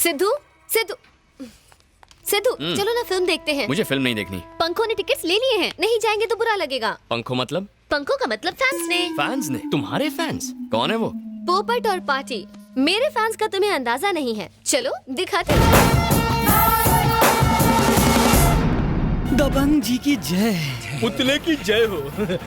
सिद्धू सिद्धू सिद्धू चलो ना फिल्म देखते हैं। मुझे फिल्म नहीं देखनी। पंखों ने टिकट्स ले लिए हैं, नहीं जाएंगे तो बुरा लगेगा। पंखों मतलब? पंखों का मतलब फैंस ने। फैंस ने? तुम्हारे फैंस? कौन है वो? पोपट और पार्टी। मेरे फैंस का तुम्हें अंदाजा नहीं है। चलो दिखाते हैं। दबंग जी की जय। पुतले की जय हो।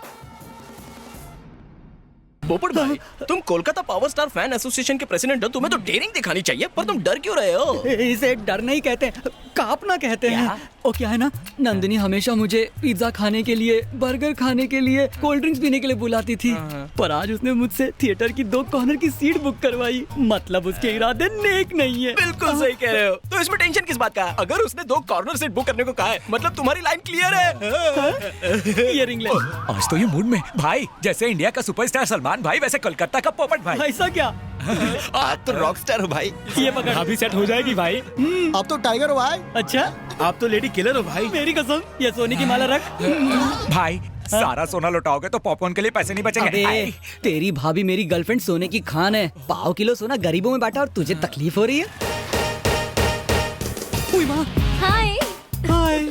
पोपट भाई, तुम Kolkata power star fan association के प्रेसिडेंट हो, तुम्हें तो डेयरिंग दिखानी चाहिए, पर तुम डर क्यों रहे हो? इसे डर नहीं कहते, कांपना कहते हैं। ओ क्या है ना, नंदिनी हमेशा मुझे पिज्जा खाने के लिए, बर्गर खाने के लिए, कोल्ड ड्रिंक्स पीने के लिए बुलाती थी, पर आज उसने मुझसे थिएटर की 2 कॉर्नर की सीट बुक करवाई। मतलब उसके इरादे नेक नहीं है। बिल्कुल सही कह रहे हो। तो इसमें टेंशन किस बात का? अगर उसने 2 कॉर्नर सीट बुक करने को कहा है, मतलब तुम्हारी लाइन क्लियर है। ये रिंग ले। आज तो ये मूड में भाई, जैसे इंडिया का सुपरस्टार सलमान भाई, वैसे कोलकाता का पोपट भाई। ऐसा क्या? आप तो रॉकस्टार हो भाई। ये पकड़। अभी सेट हो जाएगी भाई। आप तो टाइगर हो भाई। अच्छा, आप तो लेडी किलर हो भाई। मेरी कसम, ये सोने की माला रख। भाई सारा सोना लौटाओगे तो पॉपकॉर्न के लिए पैसे नहीं बचेंगे। अबे, तेरी भाभी मेरी गर्लफ्रेंड सोने की खान है। 1 किलो सोना गरीबों में बांटा और तुझे तकलीफ हो रही है? उई माँ। हाय। हाय।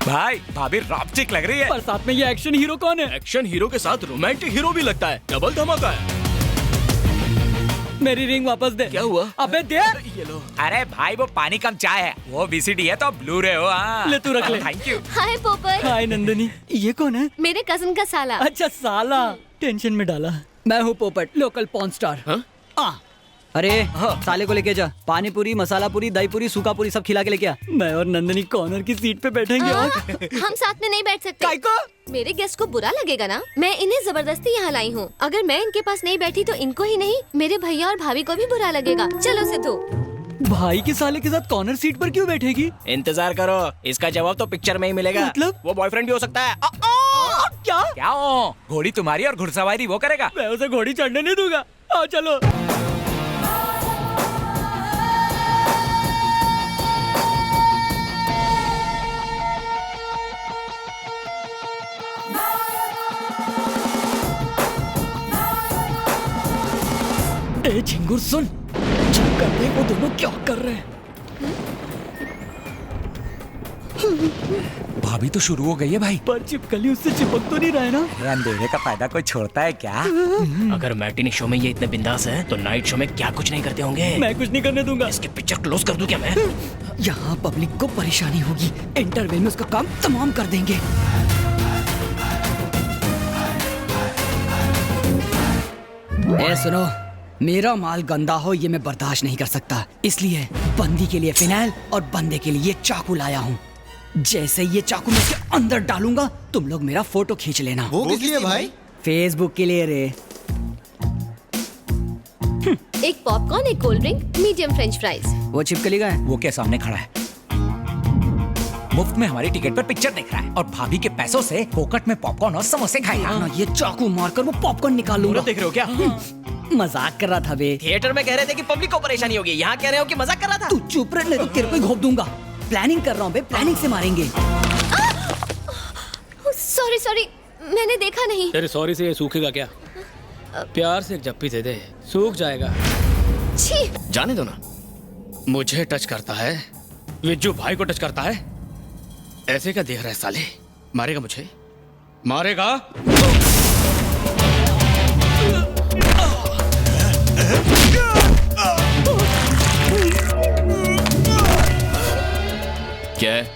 भाई भाभी रॉपचिक लग रही है। पर साथ में ये एक्शन हीरो कौन है? एक्शन हीरो के साथ रोमांटिक हीरो भी लगता है। डबल धमाका है। मेरी रिंग वापस दे। क्या हुआ? अबे दे। ये लो। अरे भाई वो पानी कम चाय है, वो VCD है तो ब्लू रे हो। ले तू रख ले। Thank you. हाय पोपट। हाय नंदिनी, ये कौन है? मेरे कजिन का साला। अच्छा साला, टेंशन में डाला। मैं हूँ पोपट, लोकल पॉर्न स्टार। हाँ? अरे साले को लेके जा, पानी पूरी, मसाला पूरी, दही पूरी, सूखा पूरी सब खिला के लेके आ। मैं और नंदिनी कॉर्नर की सीट पे बैठेंगे। और हम साथ में नहीं बैठ सकते। काय को? मेरे गेस्ट को बुरा लगेगा ना। मैं इन्हें जबरदस्ती यहाँ लाई हूँ। अगर मैं इनके पास नहीं बैठी तो इनको ही नहीं, मेरे भैया और भाभी को भी बुरा लगेगा। चलो सिद्धू। भाई के साले के साथ कॉर्नर सीट पर क्यों बैठेगी? इंतजार करो, इसका जवाब तो पिक्चर में ही मिलेगा। मतलब? वो बॉयफ्रेंड भी हो सकता है। क्या? क्या हो? घोड़ी तुम्हारी और घुड़सवारी वो करेगा। मैं उसे घोड़ी चढ़ने नहीं दूंगा। आओ चलो। ए झिंगुर सुन, चेक कर दे वो दोनों क्या कर रहे हैं। भाभी तो शुरू हो गई है भाई। पर चिपकली उससे चिपक तो नहीं रहा है ना? अंधेरे का फायदा कोई छोड़ता है क्या? अगर मैटिनी शो में ये इतने बिंदास है, तो नाइट शो में क्या कुछ नहीं करते होंगे। मैं कुछ नहीं करने दूंगा। इसकी पिक्चर क्लोज कर दूं क्या मैं? यहाँ पब्लिक को परेशानी होगी, इंटरवल में उसका काम तमाम कर देंगे। ए सुनो, मेरा माल गंदा हो ये मैं बर्दाश्त नहीं कर सकता, इसलिए बंदी के लिए फिनाइल और बंदे के लिए चाकू लाया हूँ। जैसे ये चाकू मैं इसके अंदर डालूंगा, तुम लोग मेरा फोटो खींच लेना। वो किस लिए भाई? फेसबुक के लिए रे। एक पॉपकॉर्न, एक cold drink, medium French fries. वो छिपकली का है? वो क्या सामने खड़ा है, मुफ्त में हमारी टिकट पर पिक्चर देख रहा है और भाभी के पैसों से फोकट में पॉपकॉर्न और समोसे खाएगा। ना ये चाकू मारकर वो पॉपकॉर्न निकाल लूंगा। देख रहे हो क्या? मजाक कर रहा था बे। थिएटर में कह रहे थे कि पब्लिक को परेशानी होगी, यहाँ कह रहे हो कि मजाक कर रहा था। तू चुप रह, नहीं तो तेरे को ही घोप दूंगा। प्लानिंग कर रहा हूँ बे, प्लानिंग से मारेंगे। सॉरी सॉरी, मैंने देखा नहीं। तेरे सॉरी से ये सूखेगा क्या? प्यार से एक जप्पी दे दे, सूख जाएगा। छी। जाने दो ना। मुझे टच करता है, विज्जू भाई को टच करता है। ऐसे क्या देख रहा है साले? मारेगा मुझे, मारेगा। क्या है?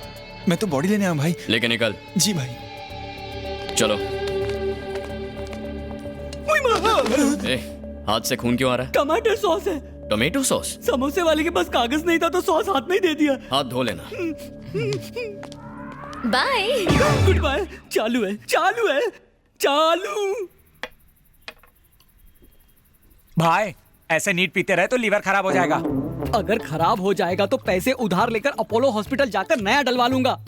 मैं तो बॉडी लेने आया भाई। लेके निकल। जी भाई। चलो। ए, हाथ से खून क्यों आ रहा है? टमाटर सॉस है। Tomato sauce? समोसे वाले के पास कागज नहीं था तो सॉस हाथ में ही दे दिया। हाथ धो लेना। बाय। Good bye. चालू है, चालू है, चालू। भाई ऐसे नीट पीते रहे तो लीवर खराब हो जाएगा। अगर खराब हो जाएगा तो पैसे उधार लेकर अपोलो हॉस्पिटल जाकर नया डलवा लूंगा।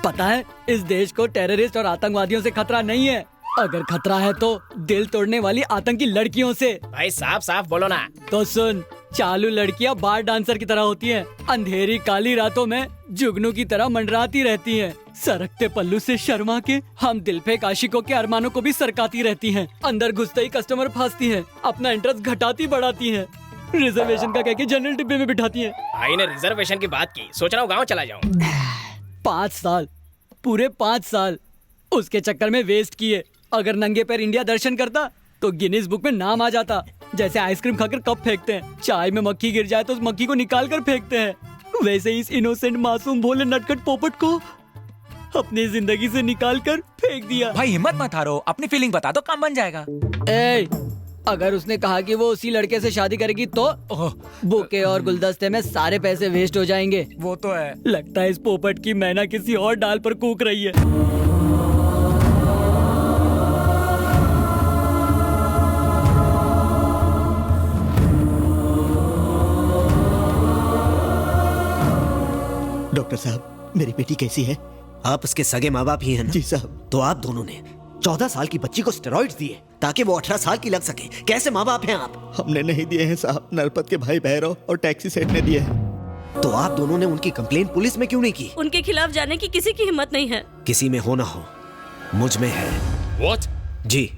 पता है, इस देश को टेररिस्ट और आतंकवादियों से खतरा नहीं है। अगर खतरा है तो दिल तोड़ने वाली आतंकी लड़कियों से। भाई साफ साफ बोलो ना। तो सुन, चालू लड़कियां बार डांसर की तरह होती हैं। अंधेरी काली रातों में जुगनू की तरह मंडराती रहती हैं। सरकते पल्लू से शर्मा के हम दिल पे आशिकों के अरमानों को भी सरकाती रहती हैं। अंदर घुसते ही कस्टमर फंसती हैं, अपना इंटरेस्ट घटाती बढ़ाती हैं, रिजर्वेशन का कह के जनरल डिब्बे में बिठाती हैं। भाई ने रिजर्वेशन की बात की, सोच रहा हूँ गाँव चला जाऊँ। 5 साल, पूरे 5 साल उसके चक्कर में वेस्ट किए। अगर नंगे पैर इंडिया दर्शन करता तो गिनीज बुक में नाम आ जाता। जैसे आइसक्रीम खाकर कप फेंकते हैं, चाय में मक्खी गिर जाए तो उस मक्खी को निकाल कर फेंकते हैं, वैसे ही इस इनोसेंट मासूम भोले नटखट पोपट को अपनी जिंदगी से निकाल कर फेंक दिया। भाई हिम्मत मत हारो, अपनी फीलिंग बता दो, काम बन जाएगा। ए, अगर उसने कहा कि वो उसी लड़के से शादी करेगी तो बुके और गुलदस्ते में सारे पैसे वेस्ट हो जाएंगे। वो तो है। लगता है इस पोपट की मैना किसी और डाल पर कूक रही है। डॉक्टर साहब, मेरी बेटी कैसी है? आप उसके सगे माँ बाप ही हैं ना? जी साहब। तो आप दोनों ने 14 साल की बच्ची को स्टेरॉइड्स दिए ताकि वो 18 साल की लग सके। कैसे माँ बाप हैं आप? हमने नहीं दिए हैं साहब, नरपत के भाई भैरव और टैक्सी सेठ ने दिए हैं। तो आप दोनों ने उनकी कंप्लेन पुलिस में क्यों नहीं की? उनके खिलाफ जाने की किसी की हिम्मत नहीं है। किसी में हो ना हो, मुझ में है। What? जी,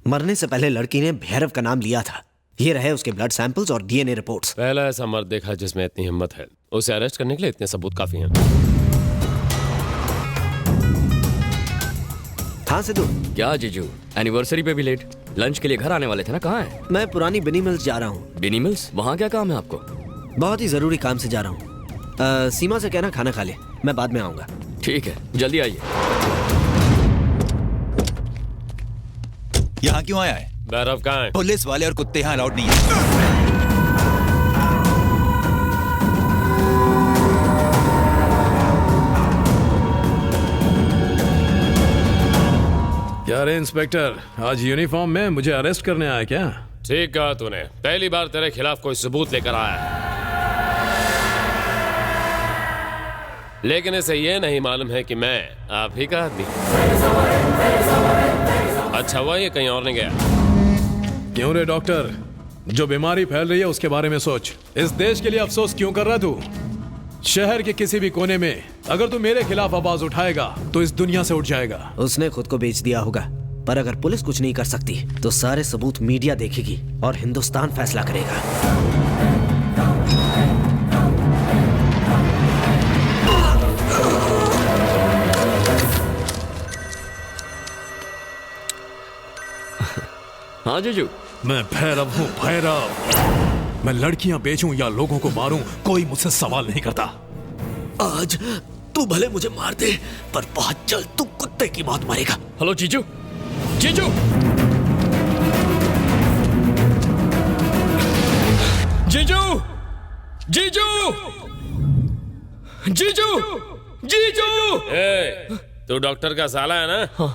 मरने से पहले लड़की ने भैरव का नाम लिया था। ये रहे उसके ब्लड सैंपल्स और डीएनए रिपोर्ट्स। पहला ऐसा मर्द देखा जिसमें इतनी हिम्मत है। उसे अरेस्ट करने के लिए इतने सबूत काफी हैं। हाँ सिद्धू। क्या जीजू, एनिवर्सरी पे भी लेट? लंच के लिए घर आने वाले थे ना, कहाँ है? मैं पुरानी बिनी मिल्स जा रहा हूँ। बिनी मिल्स? वहाँ क्या काम है आपको? बहुत ही जरूरी काम से जा रहा हूँ। सीमा से कहना खाना खा ले, मैं बाद में आऊंगा। ठीक है, जल्दी आइए। यहाँ क्यों आया है? भैरव कहाँ है? पुलिस वाले और कुत्ते यहाँ अलाउड नहीं है। क्या रे इंस्पेक्टर, आज यूनिफॉर्म में मुझे अरेस्ट करने आया क्या? ठीक कहा तूने, पहली बार तेरे खिलाफ कोई सबूत लेकर आया है। लेकिन इसे ये नहीं मालूम है कि मैं आप ही का आदमी। अच्छा हुआ ये कहीं और नहीं गया। क्यों रे डॉक्टर, जो बीमारी फैल रही है उसके बारे में सोच। इस देश के लिए अफसोस क्यों कर रहा तू? शहर के किसी भी कोने में अगर तू मेरे खिलाफ आवाज उठाएगा तो इस दुनिया से उठ जाएगा। उसने खुद को बेच दिया होगा, पर अगर पुलिस कुछ नहीं कर सकती तो सारे सबूत मीडिया देखेगी और हिंदुस्तान फैसला करेगा। हाँ जीजू। मैं भैरव हूँ, भैरव। मैं लड़कियां बेचूं या लोगों को मारूं, कोई मुझसे सवाल नहीं करता। आज तू भले मुझे मार दे, पर बहुत जल्द तू कुत्ते की मौत मरेगा। हेलो जीजू, जीजू, जीजू, जीजू, जीजू, जीजू। तू डॉक्टर का साला है ना? हाँ।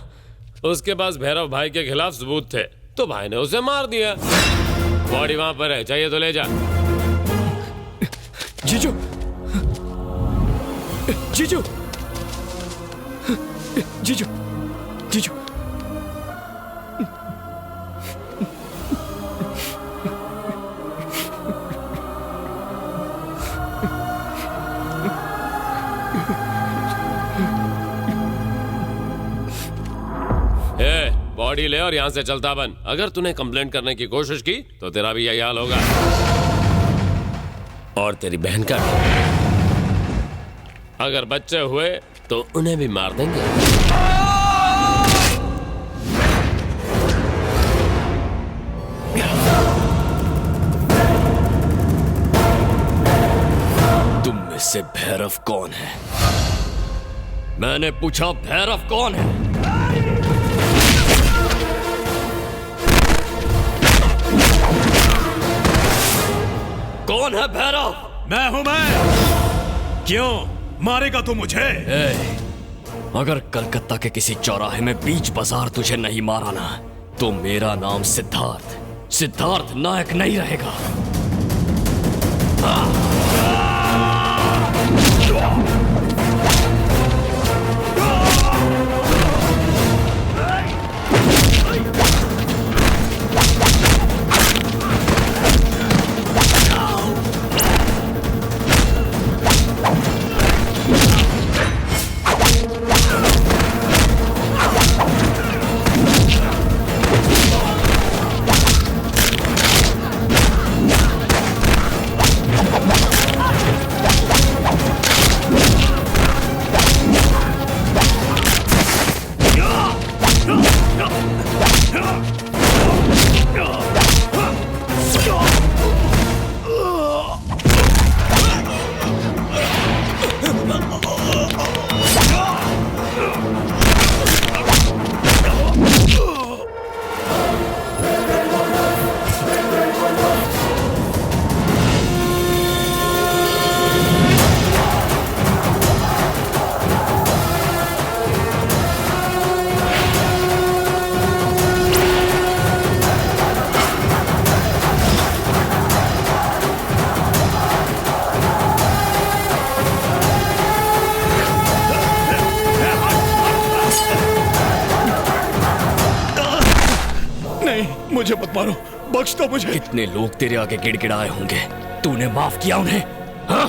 उसके पास भैरव भाई के खिलाफ सबूत थे तो भाई ने उसे मार दिया। बॉडी वहां पर है, चाहिए तो ले जा। जीजू, जीजू, जीजू, जीजू। बॉडी ले और यहाँ से चलता बन। अगर तूने कंप्लेंट करने की कोशिश की तो तेरा भी यही हाल होगा, और तेरी बहन का भी। अगर बच्चे हुए तो उन्हें भी मार देंगे। तुम में से भैरव कौन है? मैंने पूछा, भैरव कौन है? कौन है भैरव? मैं हूं मैं। क्यों मारेगा तू मुझे? अगर कलकत्ता के किसी चौराहे में बीच बाजार तुझे नहीं मारा ना, तो मेरा नाम सिद्धार्थ नायक नहीं रहेगा। मुझे मत मारो, बख्श दो मुझे। कितने लोग तेरे आगे गिड़गिड़ाए होंगे, तूने माफ किया उन्हें? हाँ?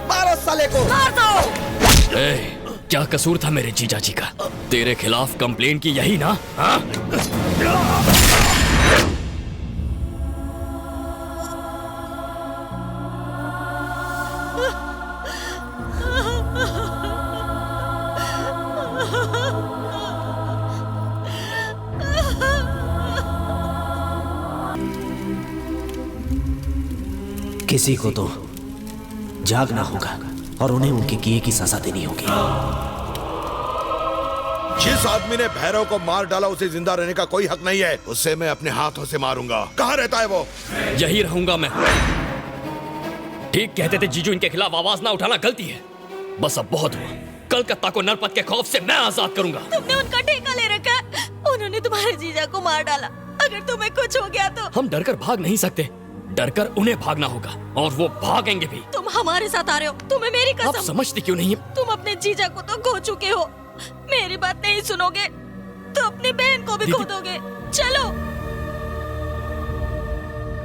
मारो साले को। मार दो। ए, क्या कसूर था मेरे जीजा जी का? तेरे खिलाफ कंप्लेन की यही ना? हाँ? किसी को तो जागना होगा और उन्हें उनके किए की सजा देनी होगी। जिस आदमी ने भैरव को मार डाला उसे जिंदा रहने का कोई हक नहीं है। उसे मैं अपने हाथों से मारूंगा। कहाँ रहता है वो? यही रहूंगा मैं। ठीक कहते थे जीजू, इनके खिलाफ आवाज ना उठाना गलती है। बस अब बहुत हुआ। कलकत्ता को नरपत के खौफ से मैं आजाद करूंगा। तुमने उनका ठेका ले रखा है। उन्होंने तुम्हारे जीजा को मार डाला। अगर तुम्हें कुछ हो गया तो? हम डरकर भाग नहीं सकते, डरकर उन्हें भागना होगा और वो भागेंगे भी। तुम हमारे साथ आ रहे हो, तुम्हें मेरी कसम। आप समझती क्यों नहीं? तुम अपने जीजा को तो खो चुके हो, मेरी बात नहीं सुनोगे तो अपनी बहन को भी खो दोगे। चलो।